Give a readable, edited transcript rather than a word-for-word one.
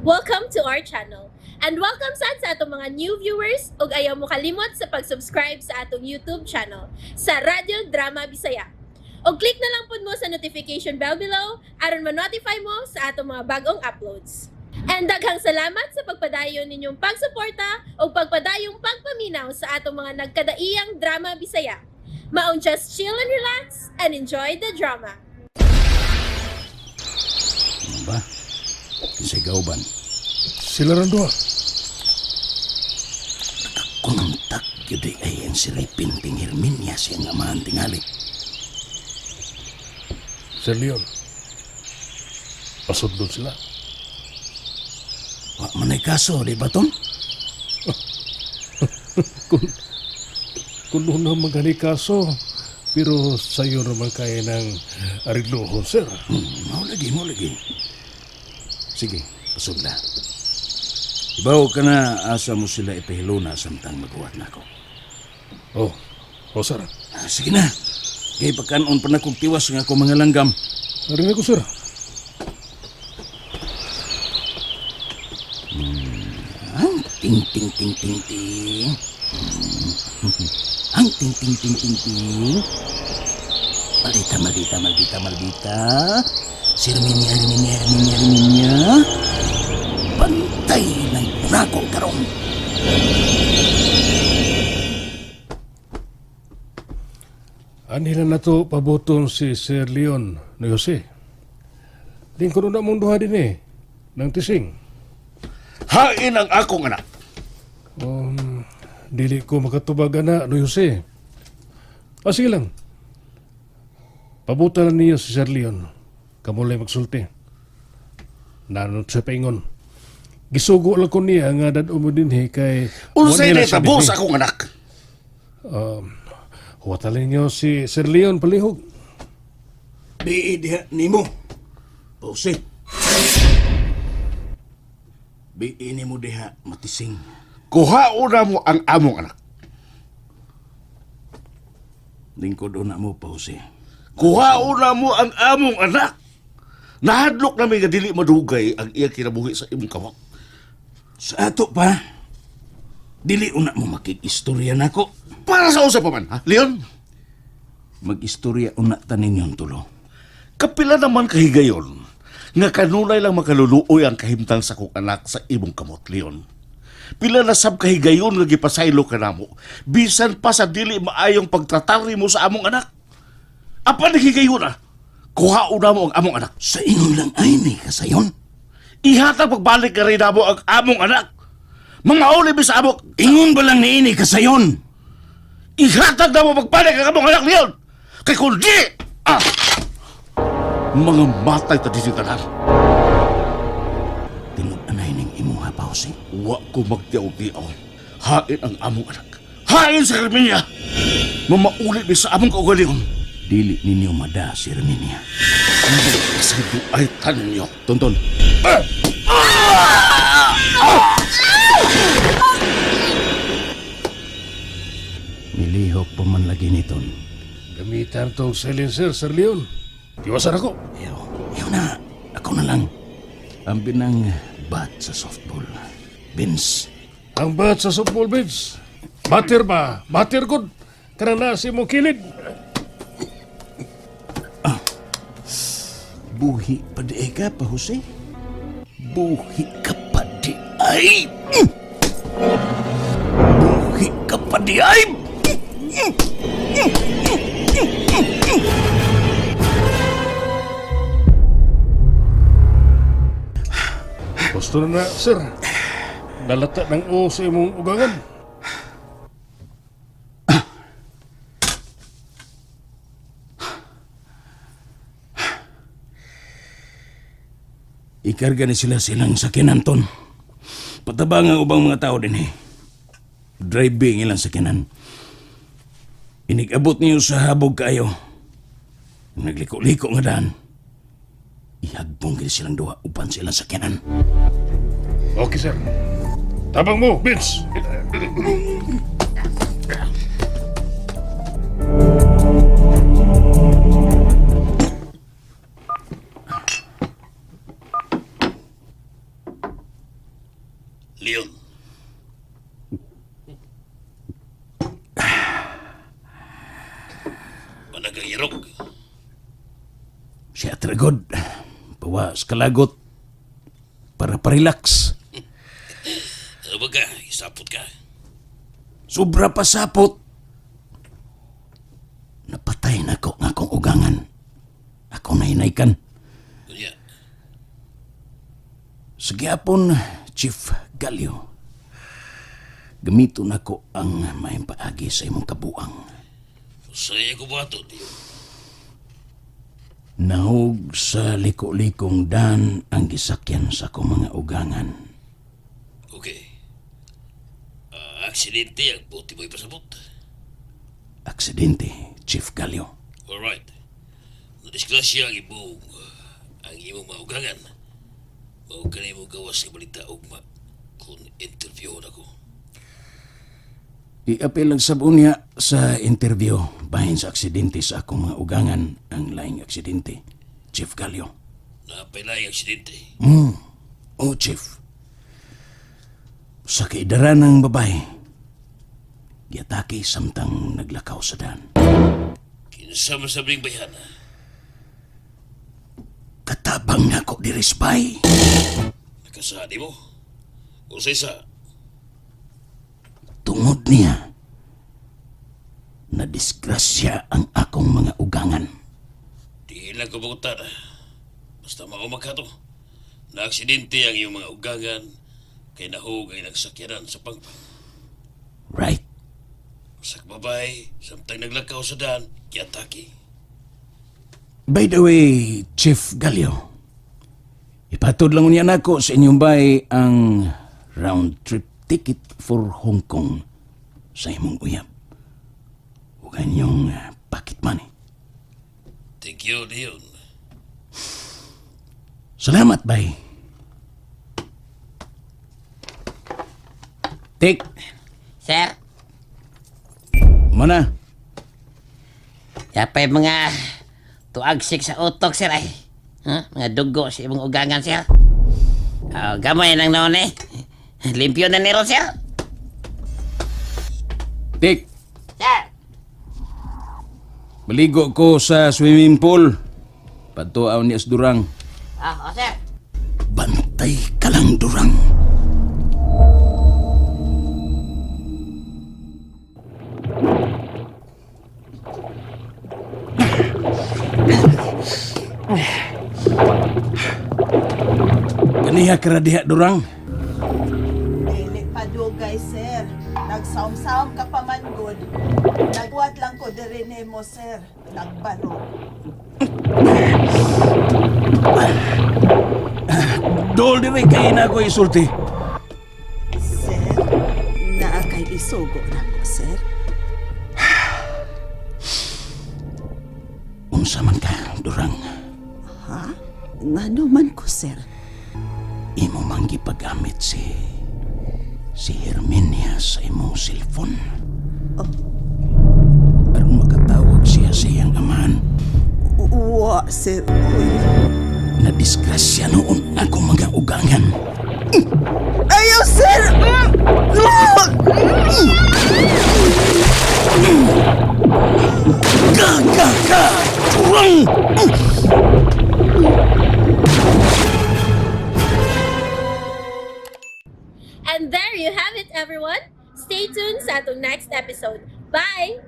Welcome to our channel. And welcome sa atong mga new viewers ug ayaw mo kalimot sa pag-subscribe sa atong YouTube channel sa Radio Drama Bisaya. O click na lang pud mo sa notification bell below aron ma-notify mo sa atong mga bagong uploads. And daghang salamat sa pagpadayon ninyong pagsuporta o pagpadayong pagpaminaw sa atong mga nagkadaiyang Drama Bisaya. Maong just chill and relax and enjoy the drama. Ano ba? Kinsay gauban. Sila rin doon. Nakakontak yun ay ang si Pinting Herminia siyang amahan tingali. Sir Leon. Pasod doon sila. Wa man ay kaso, di ba ton? Kung doon na magani kaso, pero sa'yo naman kaya ng aridlohon, sir. Mau lagi. Sige, pasod na. Ibaw ka na, asa mo sila ipahiluna samtang maghuwat na ako. Sir. Sige na. Kaya pagkanon pa na kong tiwas nga ako mga langgam. Narinig ko, sir. Ang ting. Ang ting. Maldita. Si Herminia. Pantay ng punako karong. Anila na to pabuton si Sir Leon na Jose. Din ko na mong duha din ng tising. Hain ang akong anak. Dili ko makatubag na no Jose. Sige lang. Pabutan niyo si Sir Leon. Kamulay magsulti. Nanot sa paingon. Gisugo lang ko niya nga dadto mo din kay... Unsay Wala na siya tabos dinhi. akong anak. Huwatalin niyo si Sir Leon palihog. Di diha nimo. Pause. Bi mo diha matising. Kuhauna mo ang among anak. Lingkod una mo pause. Kuhauna mo ang among anak. Nahadlok na may dili madugay ang iya kinabuhi sa imong kawak. Sa ato pa, dili una mo makikistorya nako. Para sa usa pa man, ha? Leon, Mag-istorya una tanin yung tulo. kapila naman kahigayon nga kanunay lang makaluluoy ang kahimtang sa kong anak sa imong kamot, Leon. Pila na sab kahigayon nga gipasaylo ka namo, bisan pa sa dili maayong pagtratari mo sa among anak. Apa nahigayon na? Kuhauna mo ang among anak. Sa ingon lang ay ni kasayon. Ihatag pagbalik ka rin mo ang among anak. Mga uli sa amok. Ingon ba lang ni ini kasayon? Ihatag na mo pagbalik ang among anak niyon. Kay kundi, mga matay ta disitanan. Tinud-anay ning imuha pause. Wa ko magtiaw-tiaw. Hain ang among anak. Hain sa Herminia. Mamaulit mi sa among kaugalingon. Dili ninyo mada si Herminia. Hindi kasi ay tanin niyo. Tonton. Milihok pa man lagi niton. Gamitan tong silencer, Sir Leon. Iwasan ako. Yaw na. Ako na lang. Ang binang bat sa softball. Vince. Ang bat sa softball bench. Matir ba? Matir good. Karena si mong kilid. Buhi pa di ka pa, Jose? Buhi ka pa di ay! Buhi ka pa di ay! Gusto na sir. Dalata ng o sa imong ugangan. Ikarga ni sila silang sakyanan ton. Patabang ang ubang mga tao din Driving ilang sakyanan. Inig-abot niyo sa habog kayo. Nagliko-liko nga daan. Ihagbong gini silang duha upan silang sakyanan. Okay, sir. Tabang mo, Vince. Leon. Managahirog. Siya tragod. Bawas kalagot. Para parelax. Ano ba ka? Isapot ka. Sobra pa sapot. Napatay na ko nga akong ugangan. Ako nahinaykan. Kunya, Sa gihapon, Chief Galio. Gamito na ko ang may paagi sa imong kabuang. saya ko ba ito, Leon? Nahog sa liko-likong dan ang gisakyan sa akong mga ugangan. Okay. Aksidente ang buti mo'y pasabot. Aksidente, Chief Galio. Alright. Nadisgrasya ang imong maugangan. Mao ka na imong gawas ng balita ugma kung interview na ko. Iapil lang sabon niya sa interview bahin sa aksidente sa akong mga ugangan ang laing aksidente, Chief Galio. Napilay ang aksidente. Oh, Chief. Sa kaidaran ng babae, giatake samtang naglakaw sa dan. Kinasama sa bring bayana. Katabang na ko dirispay. Nakasadi mo. O sa isa, Tungod niya, nadisgrasya ang akong mga ugangan. di lang ko bagutan. Basta maumak ka to. Na-aksidente ang iyong mga ugangan kay nahug ay nagsakyanan sa pangpang. Right? Sa babay, samtang naglakaw sa daan, kiatake. By the way, Chief Galio, ipatod lang niya nako sa inyong bay ang round-trip ticket for Hong Kong sa imong uyab. O kanyong pocket money. Thank you, Leon. Salamat, bay. Tik, Sir, mana? yapay mga tuagsik sa utok, sir, ay. Mga dugo sa imong ugangan, sir. Gamay lang noon, eh. Limpyo na niro, sir. Tik, Sir, maligo ko sa swimming pool. Patuaw ni Asdurang. sir. Bantay ka lang, Durang. Kaniha ka ra diha, Durang. Dili pa dugay, sir. Nagsaom-saom ka pa man good. Nagwat lang ko diri nimo, sir. Nagbaro. Dol dire kay na ko isulti. Sir, naa kay isugo na ko, sir. Unsa man ka, Durang? Ha? Ngano man ko, sir? Imo man gipagamit si Herminia sa imong cellphone. Aron makatawag siya sa iyang amahan. Wa, sir. Uy. Nadisgrasya noon ako mga ugangan. Ayaw, sir! Ka! Durang! And there you have it, everyone. Stay tuned sa atong next episode. Bye!